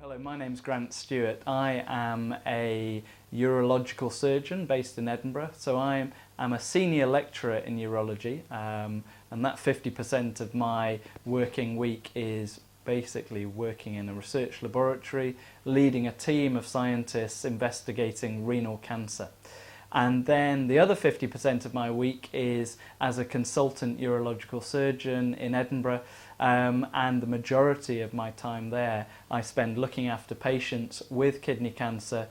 Hello, my name's Grant Stewart. I am a urological surgeon based in Edinburgh. So I'm a senior lecturer in urology, and that 50% of my working week is basically working in a research laboratory, leading a team of scientists investigating renal cancer. And then the other 50% of my week is as a consultant urological surgeon in Edinburgh, and the majority of my time there I spend looking after patients with kidney cancer,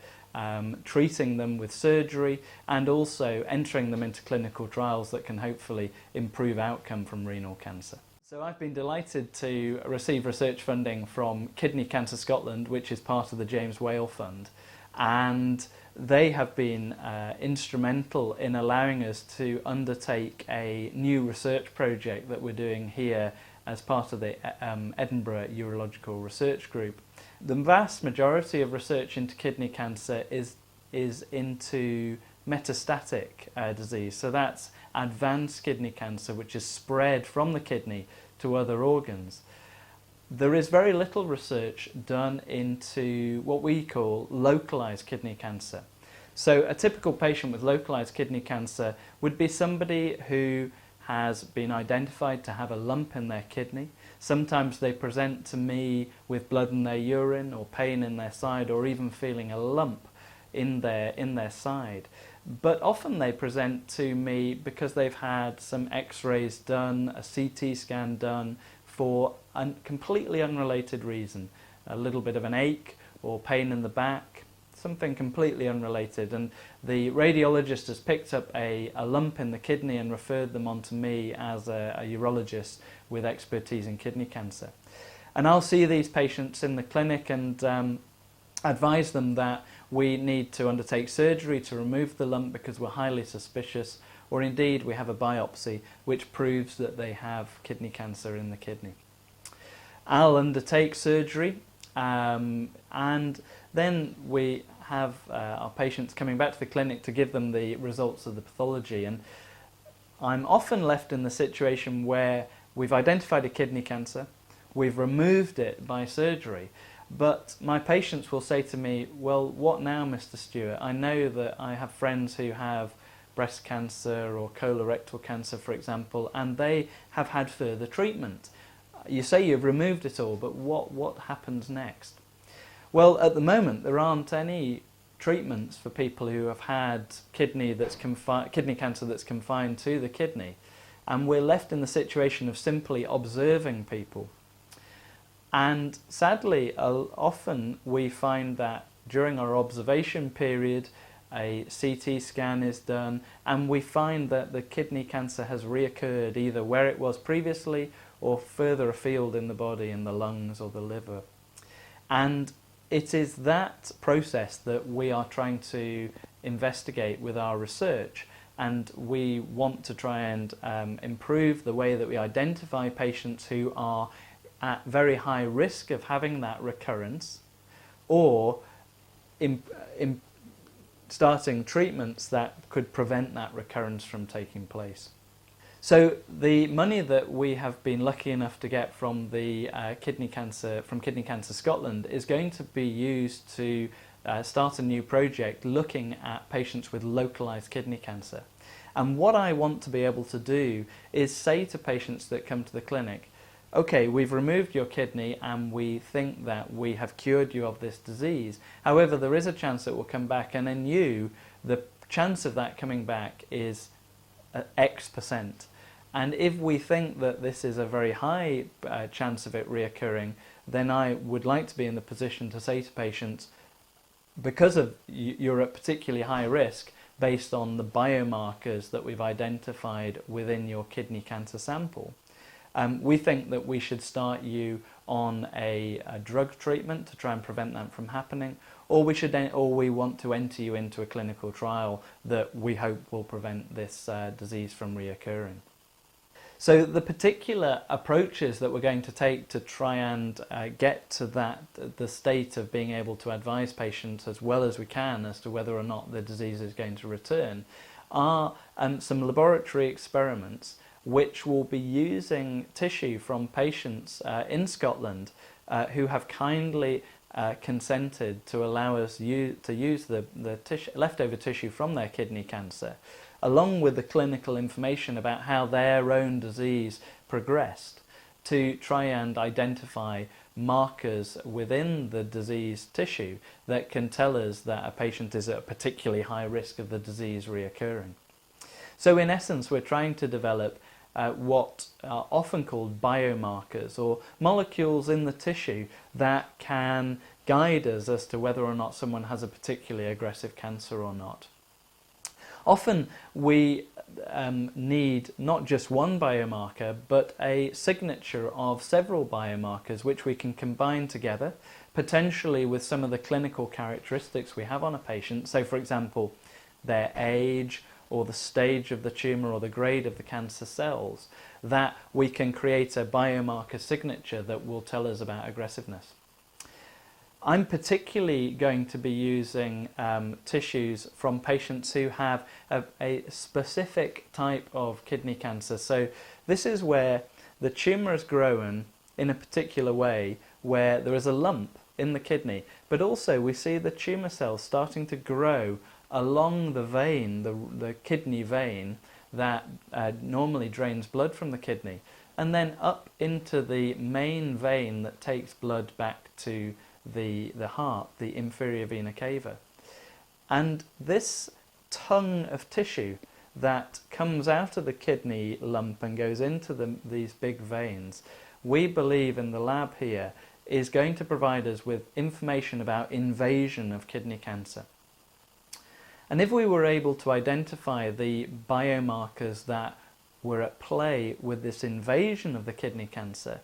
treating them with surgery and also entering them into clinical trials that can hopefully improve outcome from renal cancer. So I've been delighted to receive research funding from Kidney Cancer Scotland, which is part of the James Whale Fund, and they have been instrumental in allowing us to undertake a new research project that we're doing here as part of the Edinburgh Urological Research Group. The vast majority of research into kidney cancer is into metastatic disease, so that's advanced kidney cancer which is spread from the kidney to other organs. There is very little research done into what we call localized kidney cancer. So a typical patient with localized kidney cancer would be somebody who has been identified to have a lump in their kidney. Sometimes they present to me with blood in their urine or pain in their side or even feeling a lump in their side. But often they present to me because they've had some x-rays done, a CT scan done for a completely unrelated reason. A little bit of an ache or pain in the back, something completely unrelated, and the radiologist has picked up a lump in the kidney and referred them on to me as a urologist with expertise in kidney cancer. And I'll see these patients in the clinic and advise them that we need to undertake surgery to remove the lump because we're highly suspicious, or indeed we have a biopsy which proves that they have kidney cancer in the kidney. I'll undertake surgery, and then we have our patients coming back to the clinic to give them the results of the pathology. And I'm often left in the situation where we've identified a kidney cancer, we've removed it by surgery, but my patients will say to me, well, what now, Mr. Stewart? I know that I have friends who have breast cancer or colorectal cancer, for example, and they have had further treatment. You say you've removed it all, but what happens next? Well, at the moment there aren't any treatments for people who have had kidney cancer that's confined to the kidney, and we're left in the situation of simply observing people. And sadly, often we find that during our observation period a CT scan is done and we find that the kidney cancer has reoccurred either where it was previously or further afield in the body, in the lungs or the liver. And it is that process that we are trying to investigate with our research, and we want to try and improve the way that we identify patients who are at very high risk of having that recurrence, or starting treatments that could prevent that recurrence from taking place. So the money that we have been lucky enough to get from the Kidney Cancer Scotland is going to be used to start a new project looking at patients with localized kidney cancer. And what I want to be able to do is say to patients that come to the clinic, okay, we've removed your kidney and we think that we have cured you of this disease. However, there is a chance it will come back, and in you, the chance of that coming back is X%. And if we think that this is a very high chance of it reoccurring, then I would like to be in the position to say to patients, because of you're at particularly high risk based on the biomarkers that we've identified within your kidney cancer sample, we think that we should start you on a drug treatment to try and prevent that from happening, or we want to enter you into a clinical trial that we hope will prevent this disease from reoccurring. So the particular approaches that we're going to take to try and get to the state of being able to advise patients as well as we can as to whether or not the disease is going to return are some laboratory experiments which will be using tissue from patients in Scotland who have kindly consented to allow us to use the leftover tissue from their kidney cancer, along with the clinical information about how their own disease progressed, to try and identify markers within the diseased tissue that can tell us that a patient is at a particularly high risk of the disease reoccurring. So in essence, we're trying to develop what are often called biomarkers, or molecules in the tissue that can guide us as to whether or not someone has a particularly aggressive cancer or not. Often we need not just one biomarker, but a signature of several biomarkers which we can combine together, potentially with some of the clinical characteristics we have on a patient. So for example, their age, or the stage of the tumour, or the grade of the cancer cells, that we can create a biomarker signature that will tell us about aggressiveness. I'm particularly going to be using tissues from patients who have a specific type of kidney cancer. So this is where the tumour has grown in a particular way, where there is a lump in the kidney, but also we see the tumour cells starting to grow along the vein, the kidney vein, that normally drains blood from the kidney, and then up into the main vein that takes blood back to the heart, the inferior vena cava. And this tongue of tissue that comes out of the kidney lump and goes into these big veins, we believe in the lab here, is going to provide us with information about invasion of kidney cancer. And if we were able to identify the biomarkers that were at play with this invasion of the kidney cancer,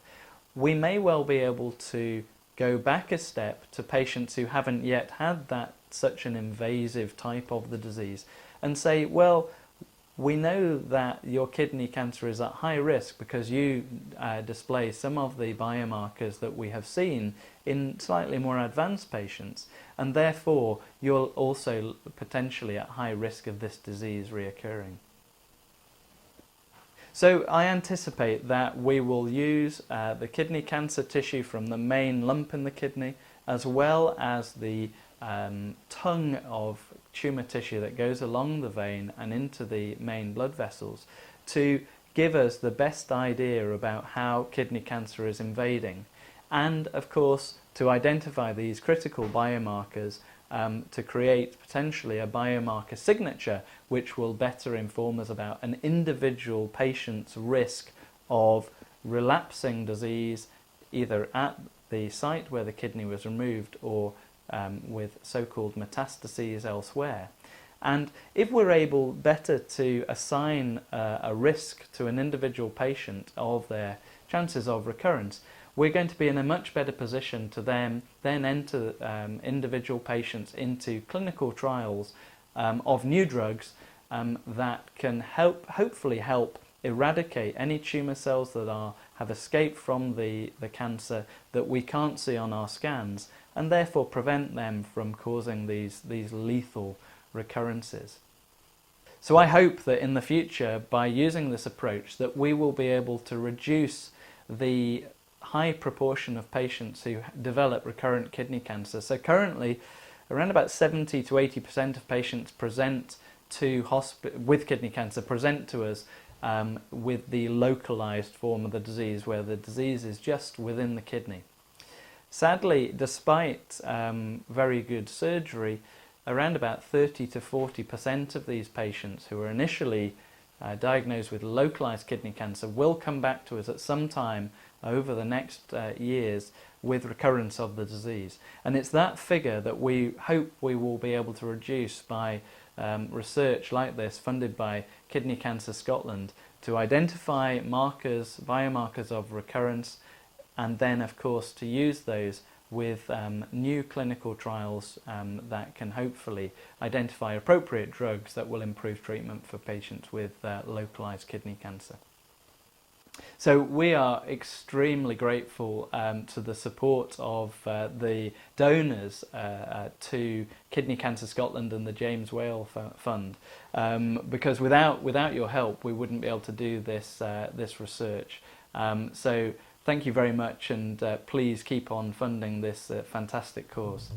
we may well be able to go back a step to patients who haven't yet had such an invasive type of the disease and say, well, we know that your kidney cancer is at high risk because you display some of the biomarkers that we have seen in slightly more advanced patients, and therefore you're also potentially at high risk of this disease reoccurring. So I anticipate that we will use the kidney cancer tissue from the main lump in the kidney, as well as the tongue of tumour tissue that goes along the vein and into the main blood vessels, to give us the best idea about how kidney cancer is invading, and of course to identify these critical biomarkers to create potentially a biomarker signature which will better inform us about an individual patient's risk of relapsing disease, either at the site where the kidney was removed or with so-called metastases elsewhere. And if we're able better to assign a risk to an individual patient of their chances of recurrence, we're going to be in a much better position to then enter individual patients into clinical trials of new drugs that can hopefully help eradicate any tumour cells that have escaped from the cancer that we can't see on our scans, and therefore prevent them from causing these lethal recurrences. So I hope that in the future, by using this approach, that we will be able to reduce the high proportion of patients who develop recurrent kidney cancer. So currently, around about 70 to 80% of patients with kidney cancer present to us with the localized form of the disease, where the disease is just within the kidney. Sadly, despite very good surgery, around about 30 to 40% of these patients who are initially diagnosed with localized kidney cancer will come back to us at some time over the next years with recurrence of the disease. And it's that figure that we hope we will be able to reduce by research like this funded by Kidney Cancer Scotland, to identify biomarkers of recurrence, and then of course to use those with new clinical trials that can hopefully identify appropriate drugs that will improve treatment for patients with localized kidney cancer. So we are extremely grateful to the support of the donors to Kidney Cancer Scotland and the James Whale Fund, because without your help we wouldn't be able to do this research. So Thank you very much, and please keep on funding this fantastic cause.